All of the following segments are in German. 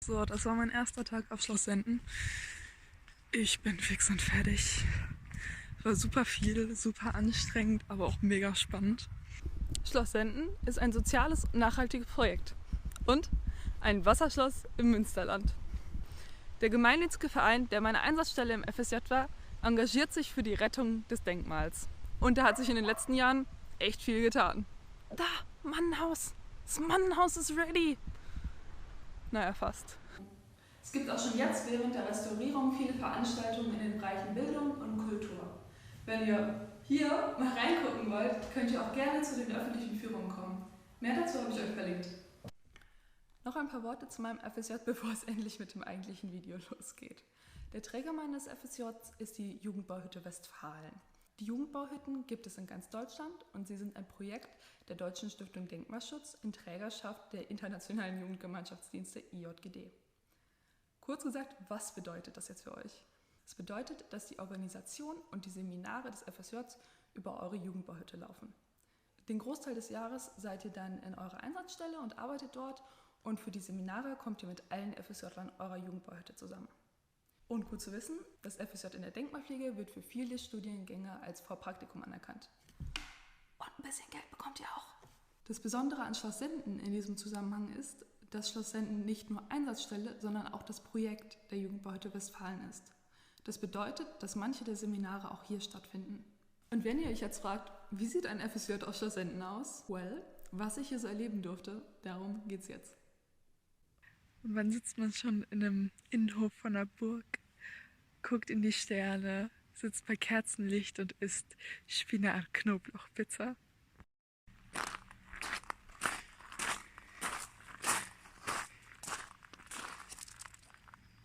So, das war mein erster Tag auf Schloss Senden. Ich bin fix und fertig. War super viel, super anstrengend, aber auch mega spannend. Schloss Senden ist ein soziales und nachhaltiges Projekt und ein Wasserschloss im Münsterland. Der gemeinnützige Verein, der meine Einsatzstelle im FSJ war, engagiert sich für die Rettung des Denkmals. Und da hat sich in den letzten Jahren echt viel getan. Da, Mannenhaus! Das Mannenhaus ist ready! Naja, fast. Es gibt auch schon jetzt während der Restaurierung viele Veranstaltungen in den Bereichen Bildung und Kultur. Wenn ihr hier mal reingucken wollt, könnt ihr auch gerne zu den öffentlichen Führungen kommen. Mehr dazu habe ich euch verlinkt. Noch ein paar Worte zu meinem FSJ, bevor es endlich mit dem eigentlichen Video losgeht. Der Träger meines FSJs ist die Jugendbauhütte Westfalen. Die Jugendbauhütten gibt es in ganz Deutschland und sie sind ein Projekt der Deutschen Stiftung Denkmalschutz in Trägerschaft der Internationalen Jugendgemeinschaftsdienste IJGD. Kurz gesagt, was bedeutet das jetzt für euch? Es bedeutet, dass die Organisation und die Seminare des FSJs über eure Jugendbauhütte laufen. Den Großteil des Jahres seid ihr dann in eurer Einsatzstelle und arbeitet dort und für die Seminare kommt ihr mit allen FSJlern eurer Jugendbauhütte zusammen. Und gut zu wissen, das FSJ in der Denkmalpflege wird für viele Studiengänge als Vorpraktikum anerkannt. Und ein bisschen Geld bekommt ihr auch. Das Besondere an Schloss Senden in diesem Zusammenhang ist, dass Schloss Senden nicht nur Einsatzstelle, sondern auch das Projekt der Jugendbauhütte Westfalen ist. Das bedeutet, dass manche der Seminare auch hier stattfinden. Und wenn ihr euch jetzt fragt, wie sieht ein FSJ auf Schloss Senden aus? Well, was ich hier so erleben durfte, darum geht's jetzt. Und wann sitzt man schon in einem Innenhof von einer Burg, guckt in die Sterne, sitzt bei Kerzenlicht und isst Spinat-Knoblauchpizza?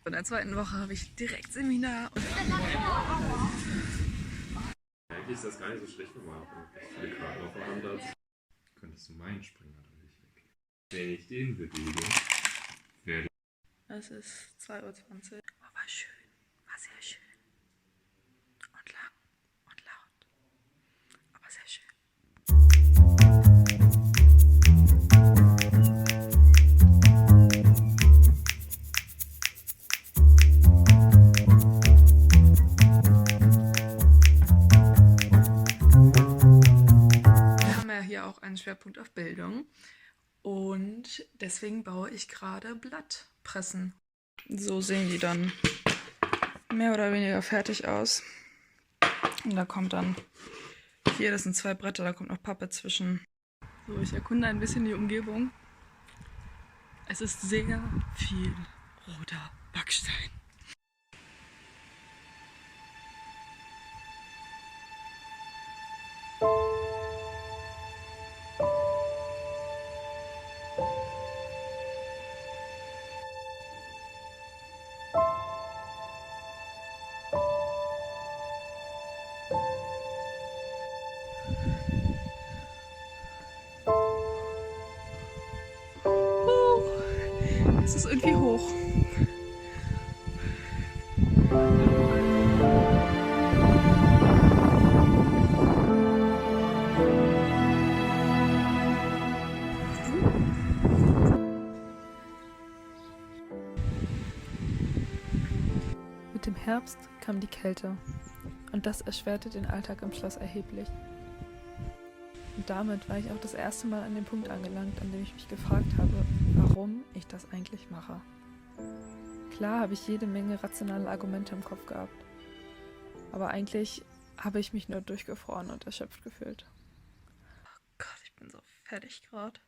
In der zweiten Woche habe ich direkt Seminar. Eigentlich ist das gar nicht so schlecht, wenn man viele Karten auf der Hand hat. Könntest du meinen Springer dadurch weg. Wenn ich den bewege, werde Es ist 2:20 Uhr. Oh, war schön. War sehr schön. Und lang und laut. Aber sehr schön. Wir haben ja hier auch einen Schwerpunkt auf Bildung. Und deswegen baue ich gerade Blattpressen. So sehen die dann mehr oder weniger fertig aus. Und da kommt dann hier, das sind 2 Bretter, da kommt noch Pappe zwischen. So, ich erkunde ein bisschen die Umgebung. Es ist sehr viel roter Backstein. Es ist irgendwie hoch. Mit dem Herbst kam die Kälte und das erschwerte den Alltag im Schloss erheblich. Und damit war ich auch das erste Mal an dem Punkt angelangt, an dem ich mich gefragt habe, warum ich das eigentlich mache. Klar habe ich jede Menge rationale Argumente im Kopf gehabt, aber eigentlich habe ich mich nur durchgefroren und erschöpft gefühlt. Oh Gott, ich bin so fertig gerade.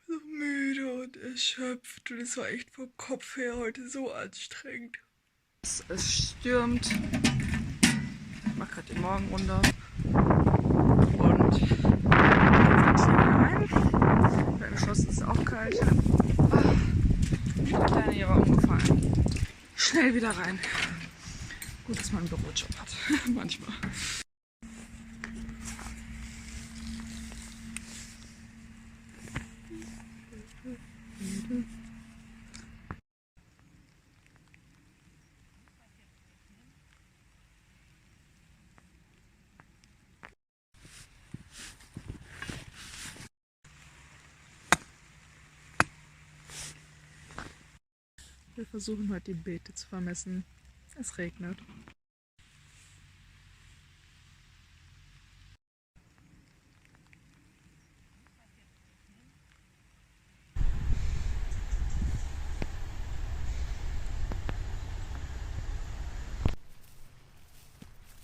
So müde und erschöpft und es war echt vom Kopf her heute so anstrengend. Es stürmt. Ich mache gerade die Morgenrunde. Und jetzt geht's schnell rein. Weil im Schloss ist es auch kalt. Die Kleine hier war umgefallen. Schnell wieder rein. Gut, dass man einen Bürojob hat. Manchmal. Wir versuchen heute die Beete zu vermessen. Es regnet.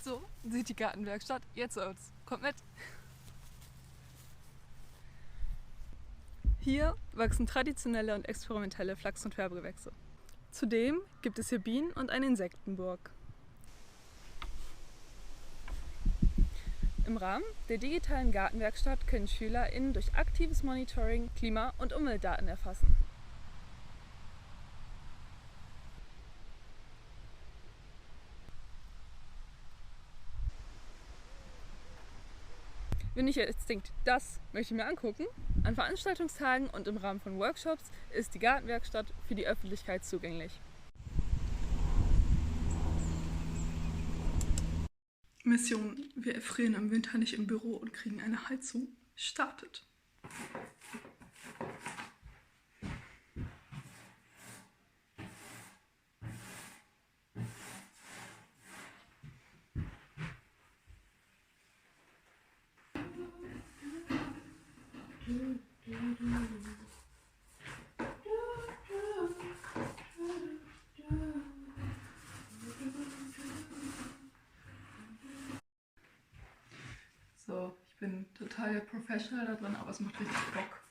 So sieht die Gartenwerkstatt jetzt aus. Kommt mit! Hier wachsen traditionelle und experimentelle Flachs- und Färbgewächse. Zudem gibt es hier Bienen und eine Insektenburg. Im Rahmen der digitalen Gartenwerkstatt können SchülerInnen durch aktives Monitoring Klima- und Umweltdaten erfassen. Wenn ich jetzt denkt, das möchte ich mir angucken, an Veranstaltungstagen und im Rahmen von Workshops ist die Gartenwerkstatt für die Öffentlichkeit zugänglich. Mission: Wir erfrieren im Winter nicht im Büro und kriegen eine Heizung startet. So, ich bin total professional da drin, aber es macht richtig Bock,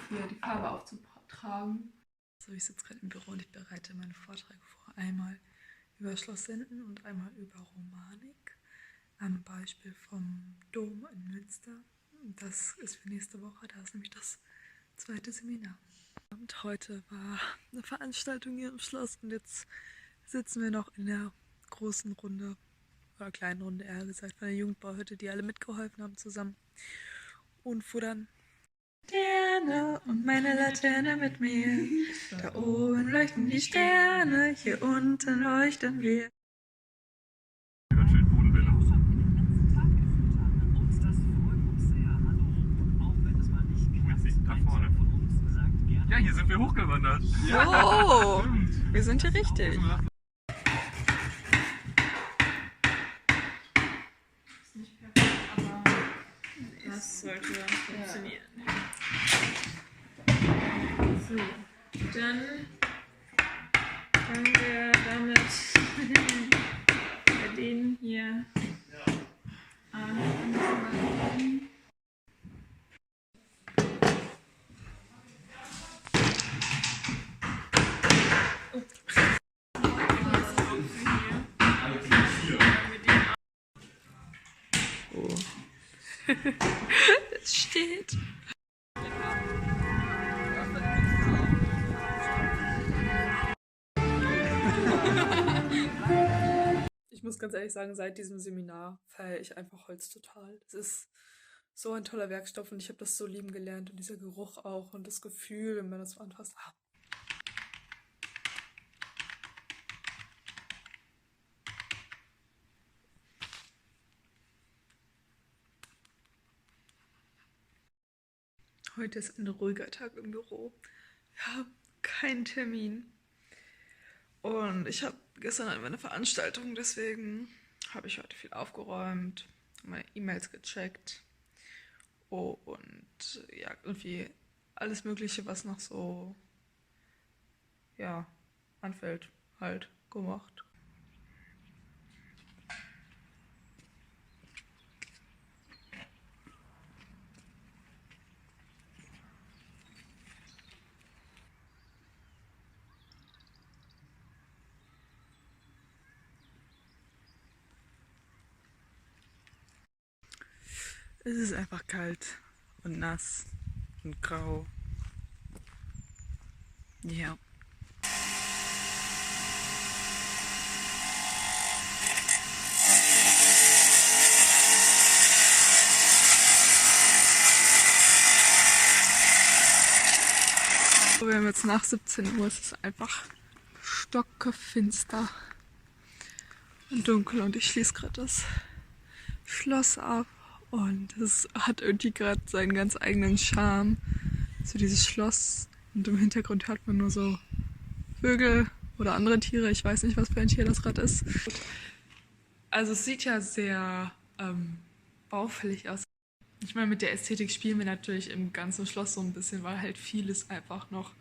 hier die Farbe aufzutragen. So, ich sitze gerade im Büro und ich bereite meine Vorträge vor. Einmal über Schloss Senden und einmal über Romanik. Am Beispiel vom Dom in Münster. Das ist für nächste Woche, da ist nämlich das zweite Seminar. Und heute war eine Veranstaltung hier im Schloss und jetzt sitzen wir noch in der großen Runde, oder kleinen Runde eher gesagt, von der Jugendbauhütte, die alle mitgeholfen haben zusammen und futtern. Sterne und meine Laterne mit mir. Da oben leuchten die Sterne, hier unten leuchten wir. Ganz schön Bodenwelle. Da vorne. Ja, hier sind wir hochgewandert. Oh, wir sind hier richtig. Nicht perfekt, aber das sollte funktionieren. So, dann fangen wir damit bei denen hier an. Oh. Es steht. Ich muss ganz ehrlich sagen, seit diesem Seminar feiere ich einfach Holz total. Es ist so ein toller Werkstoff und ich habe das so lieben gelernt und dieser Geruch auch und das Gefühl, wenn man das so anfasst. Ah. Heute ist ein ruhiger Tag im Büro. Wir haben keinen Termin. Und ich habe gestern eine Veranstaltung, deswegen habe ich heute viel aufgeräumt, meine E-Mails gecheckt und ja, irgendwie alles Mögliche, was noch so ja, anfällt, halt gemacht. Es ist einfach kalt und nass und grau. Ja. Wir haben jetzt nach 17 Uhr, es ist einfach stockfinster und dunkel und ich schließe gerade das Schloss ab und es hat irgendwie gerade seinen ganz eigenen Charme. So dieses Schloss und im Hintergrund hört man nur so Vögel oder andere Tiere. Ich weiß nicht, was für ein Tier das gerade ist. Also es sieht ja sehr baufällig aus. Ich meine, mit der Ästhetik spielen wir natürlich im ganzen Schloss so ein bisschen, weil halt vieles einfach noch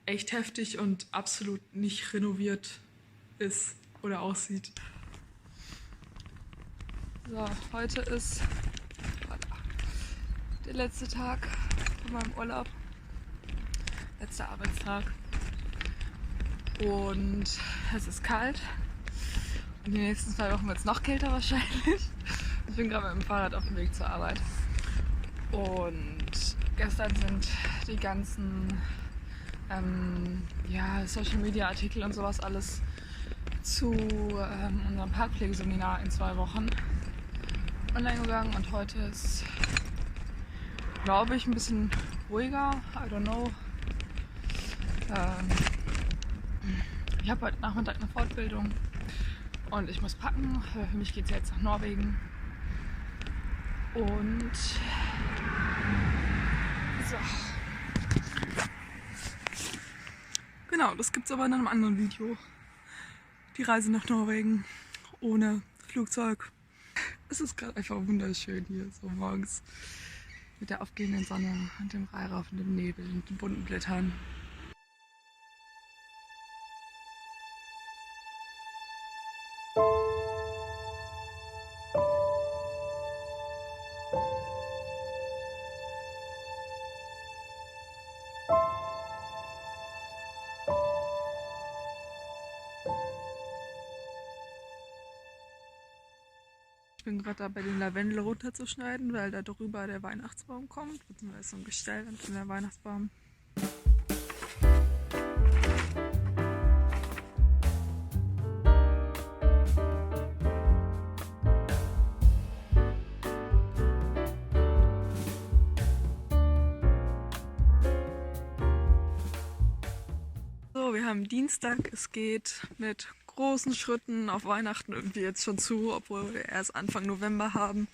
echt heftig und absolut nicht renoviert ist oder aussieht. So, heute ist der letzte Tag von meinem Urlaub. Letzter Arbeitstag. Und es ist kalt. Und die nächsten 2 Wochen wird es noch kälter wahrscheinlich. Ich bin gerade mit dem Fahrrad auf dem Weg zur Arbeit. Und gestern sind die ganzen Social Media Artikel und sowas alles zu unserem Parkpflegeseminar in 2 Wochen online gegangen. Und heute ist, glaube ich, ein bisschen ruhiger. I don't know. Ich habe heute Nachmittag eine Fortbildung und ich muss packen. Für mich geht es jetzt nach Norwegen. Und so. Genau, das gibt es aber in einem anderen Video. Die Reise nach Norwegen ohne Flugzeug. Es ist gerade einfach wunderschön hier, so morgens mit der aufgehenden Sonne und dem Weihrauch und dem Nebel und den bunten Blättern. Ich bin gerade dabei, den Lavendel runterzuschneiden, weil da drüber der Weihnachtsbaum kommt. Beziehungsweise so ein Gestell und der Weihnachtsbaum. So, wir haben Dienstag. Es geht mit großen Schritten auf Weihnachten irgendwie jetzt schon zu, obwohl wir erst Anfang November haben.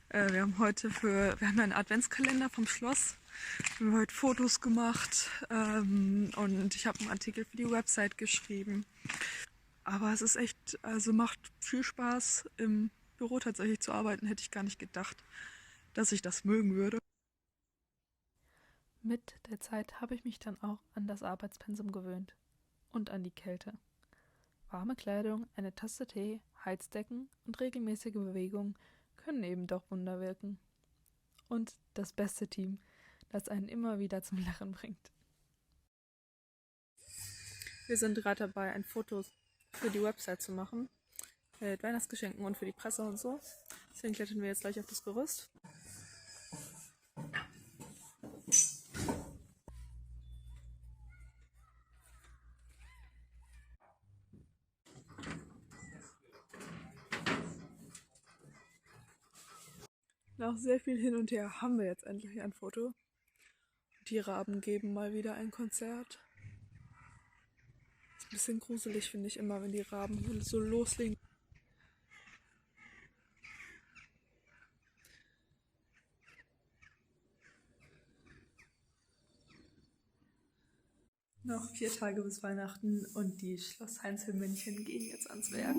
Wir haben einen Adventskalender vom Schloss. Wir haben heute Fotos gemacht und ich habe einen Artikel für die Website geschrieben. Aber es ist echt, also macht viel Spaß im Büro tatsächlich zu arbeiten. Hätte ich gar nicht gedacht, dass ich das mögen würde. Mit der Zeit habe ich mich dann auch an das Arbeitspensum gewöhnt und an die Kälte. Warme Kleidung, eine Tasse Tee, Heizdecken und regelmäßige Bewegung können eben doch Wunder wirken. Und das beste Team, das einen immer wieder zum Lachen bringt. Wir sind gerade dabei, ein Foto für die Website zu machen, mit Weihnachtsgeschenken und für die Presse und so. Deswegen klettern wir jetzt gleich auf das Gerüst. Nach sehr viel hin und her haben wir jetzt endlich ein Foto. Die Raben geben mal wieder ein Konzert. Ist ein bisschen gruselig, finde ich immer, wenn die Raben so loslegen. Noch 4 Tage bis Weihnachten und die Schloss-Heinzelmännchen gehen jetzt ans Werk.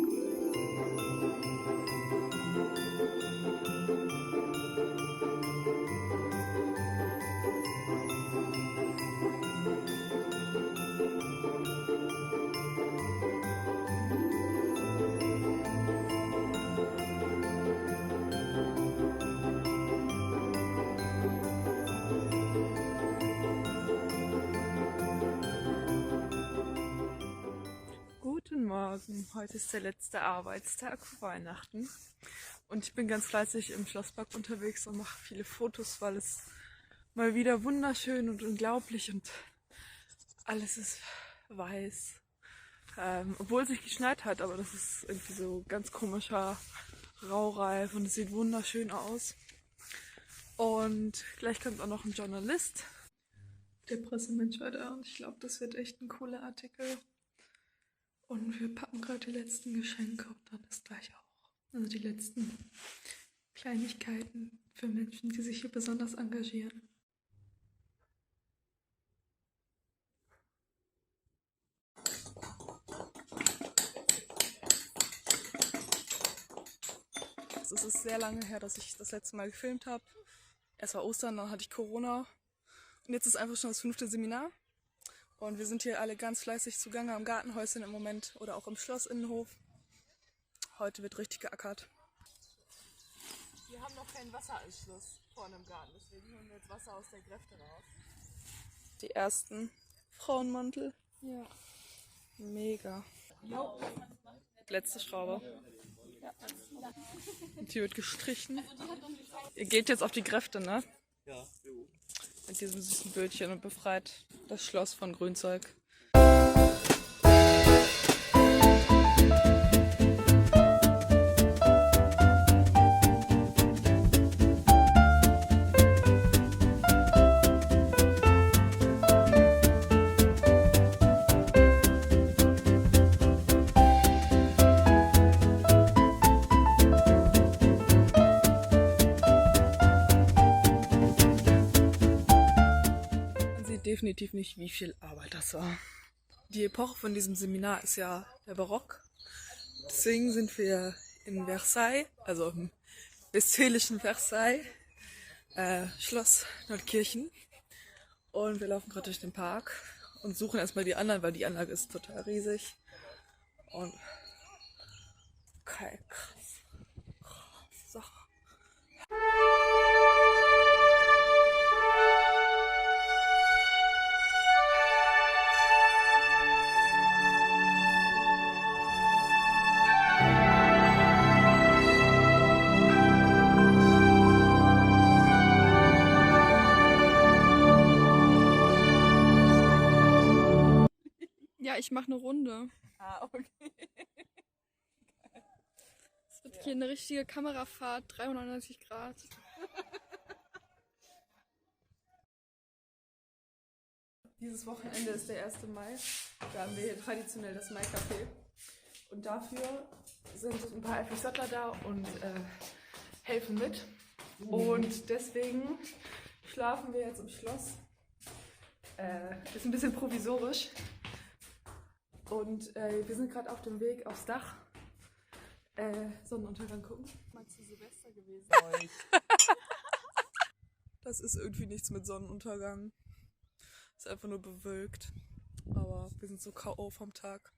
Guten Morgen, heute ist der letzte Arbeitstag vor Weihnachten und ich bin ganz fleißig im Schlosspark unterwegs und mache viele Fotos, weil es mal wieder wunderschön und unglaublich und alles ist weiß. Obwohl es nicht geschneit hat, aber das ist irgendwie so ganz komischer Raureif und es sieht wunderschön aus. Und gleich kommt auch noch ein Journalist. Der Pressemensch war da und ich glaube, das wird echt ein cooler Artikel. Und wir packen gerade die letzten Geschenke und dann ist gleich auch. Also die letzten Kleinigkeiten für Menschen, die sich hier besonders engagieren. sehr lange her, dass ich das letzte Mal gefilmt habe. Erst war Ostern, dann hatte ich Corona. Und jetzt ist einfach schon das 5. Seminar. Und wir sind hier alle ganz fleißig zugange am Gartenhäuschen im Moment oder auch im Schlossinnenhof. Heute wird richtig geackert. Wir haben noch keinen Wasseranschluss vorne im Garten, deswegen holen wir jetzt Wasser aus der Gräfte raus. Die ersten Frauenmantel. Ja. Mega. Letzte Schraube. Und die wird gestrichen. Ihr geht jetzt auf die Gräfte, ne? Ja. Mit diesem süßen Bötchen und befreit das Schloss von Grünzeug. Definitiv nicht, wie viel Arbeit das war. Die Epoche von diesem Seminar ist ja der Barock. Deswegen sind wir in Versailles, also im westfälischen Versailles, Schloss Nordkirchen. Und wir laufen gerade durch den Park und suchen erstmal die anderen, weil die Anlage ist total riesig. Und okay, krass. Sache. Ja, ich mache eine Runde. Ah, okay. Es wird hier eine richtige Kamerafahrt, 390 Grad. Dieses Wochenende ist der 1. Mai. Da haben wir hier traditionell das Mai-Café. Und dafür sind ein paar FSJler da und helfen mit. Und deswegen schlafen wir jetzt im Schloss. Ist ein bisschen provisorisch. Und wir sind gerade auf dem Weg aufs Dach. Sonnenuntergang gucken. Mal zu Silvester gewesen. Das ist irgendwie nichts mit Sonnenuntergang. Ist einfach nur bewölkt. Aber wir sind so K.O. vom Tag.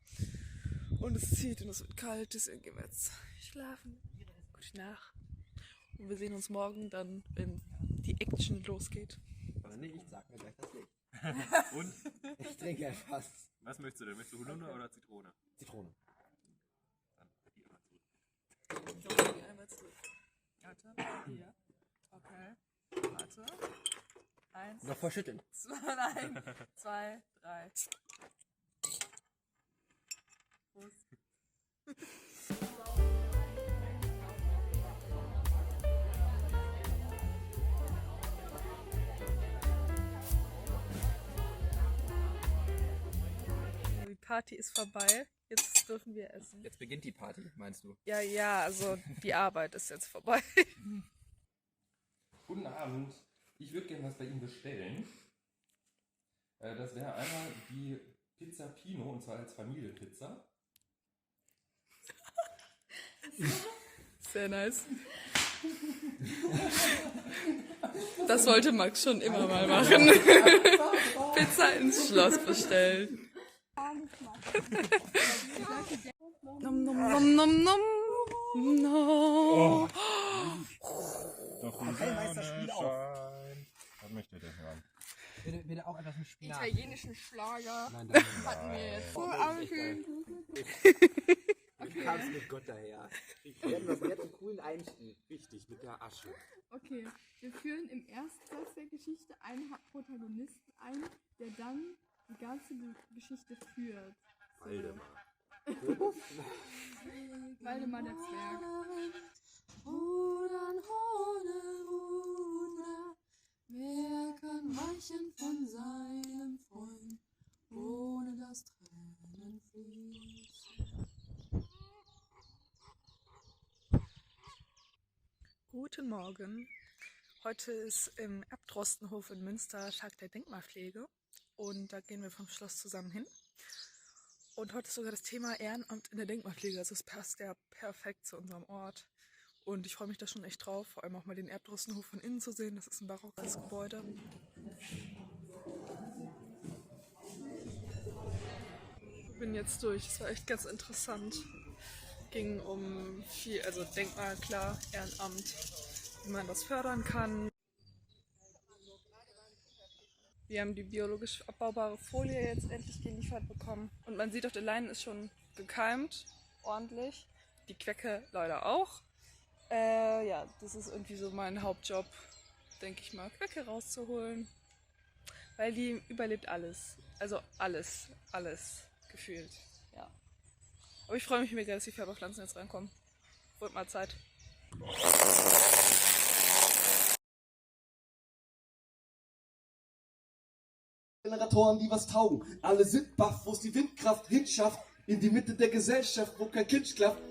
Und es zieht und es wird kalt, deswegen gehen wir jetzt schlafen. Gute Nacht. Und wir sehen uns morgen dann, wenn die Action losgeht. Nee, ich sag mir gleich das Licht. Und? Ich trinke etwas. Was möchtest du denn? Möchtest du Holunder oder Zitrone? Zitrone. Dann die einmal zurück. Einmal zurück. Warte, hier. Okay. Warte. 1, Noch verschütteln. 2, 3. Prost. Die Party ist vorbei. Jetzt dürfen wir essen. Jetzt beginnt die Party, meinst du? Ja, also die Arbeit ist jetzt vorbei. Guten Abend. Ich würde gerne was bei Ihnen bestellen. Das wäre einmal die Pizza Pino, und zwar als Familienpizza. Sehr nice. Das wollte Max schon immer mal machen. Pizza ins Schloss bestellen. Nom nom nom nom nom. No. Doch die Kapellmeister, Sonne spiel auf. scheint. Was möchtet ihr hören? Bitte auch etwas mit Spinat. Italienischen Schlager Nein, danke. hatten wir jetzt. Du kamst mit Gott daher. Wir hatten einen coolen Einstieg. Wichtig, mit der Asche. Okay, wir führen im ersten Satz der Geschichte einen Protagonisten ein, der dann die ganze Geschichte führt. Waldemar. Waldemar der Zwerg. Rudern ohne Ruder, wer kann weichen von seinem Freund, ohne dass Tränen fließen? Guten Morgen. Heute ist im Erbdrostenhof in Münster Tag der Denkmalpflege und da gehen wir vom Schloss zusammen hin. Und heute ist sogar das Thema Ehrenamt in der Denkmalpflege, also es passt ja perfekt zu unserem Ort. Und ich freue mich da schon echt drauf, vor allem auch mal den Erbdrossenhof von innen zu sehen. Das ist ein barockes Gebäude. Ich bin jetzt durch, es war echt ganz interessant. Ging um viel, also Denkmal, klar, Ehrenamt, wie man das fördern kann. Wir haben die biologisch abbaubare Folie jetzt endlich geliefert bekommen. Und man sieht auch, der Leinen ist schon gekeimt, ordentlich. Die Quecke leider auch. Ja, das ist irgendwie so mein Hauptjob, denke ich mal, Quecke rauszuholen. Weil die überlebt alles. Also alles gefühlt. Ja. Aber ich freue mich mega, dass die Färberpflanzen jetzt reinkommen. Wird mal Zeit. Generatoren, die was taugen. Alle sind baff, wo es die Windkraft hinschafft. In die Mitte der Gesellschaft, wo kein Kind klafft.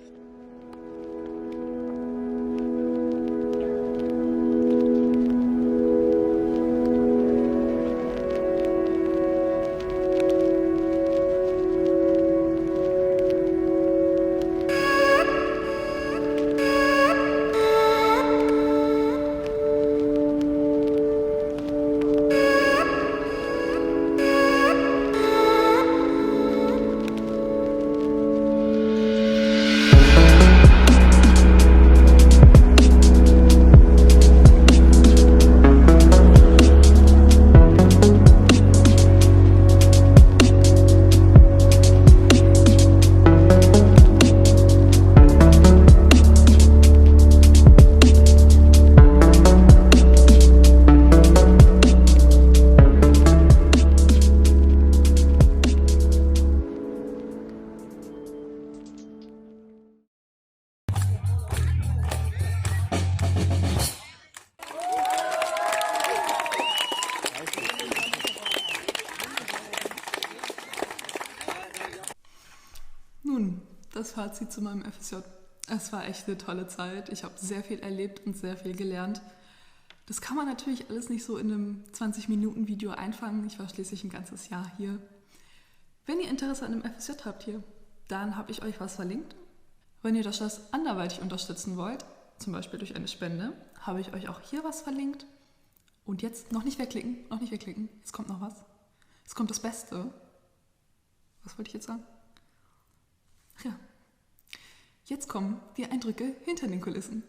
Nun, das Fazit zu meinem FSJ. Es war echt eine tolle Zeit. Ich habe sehr viel erlebt und sehr viel gelernt. Das kann man natürlich alles nicht so in einem 20-Minuten-Video einfangen. Ich war schließlich ein ganzes Jahr hier. Wenn ihr Interesse an einem FSJ habt hier, dann habe ich euch was verlinkt. Wenn ihr das Schloss anderweitig unterstützen wollt, zum Beispiel durch eine Spende, habe ich euch auch hier was verlinkt. Und jetzt noch nicht wegklicken, Jetzt kommt noch was. Es kommt das Beste. Was wollte ich jetzt sagen? Ach ja. Jetzt kommen die Eindrücke hinter den Kulissen.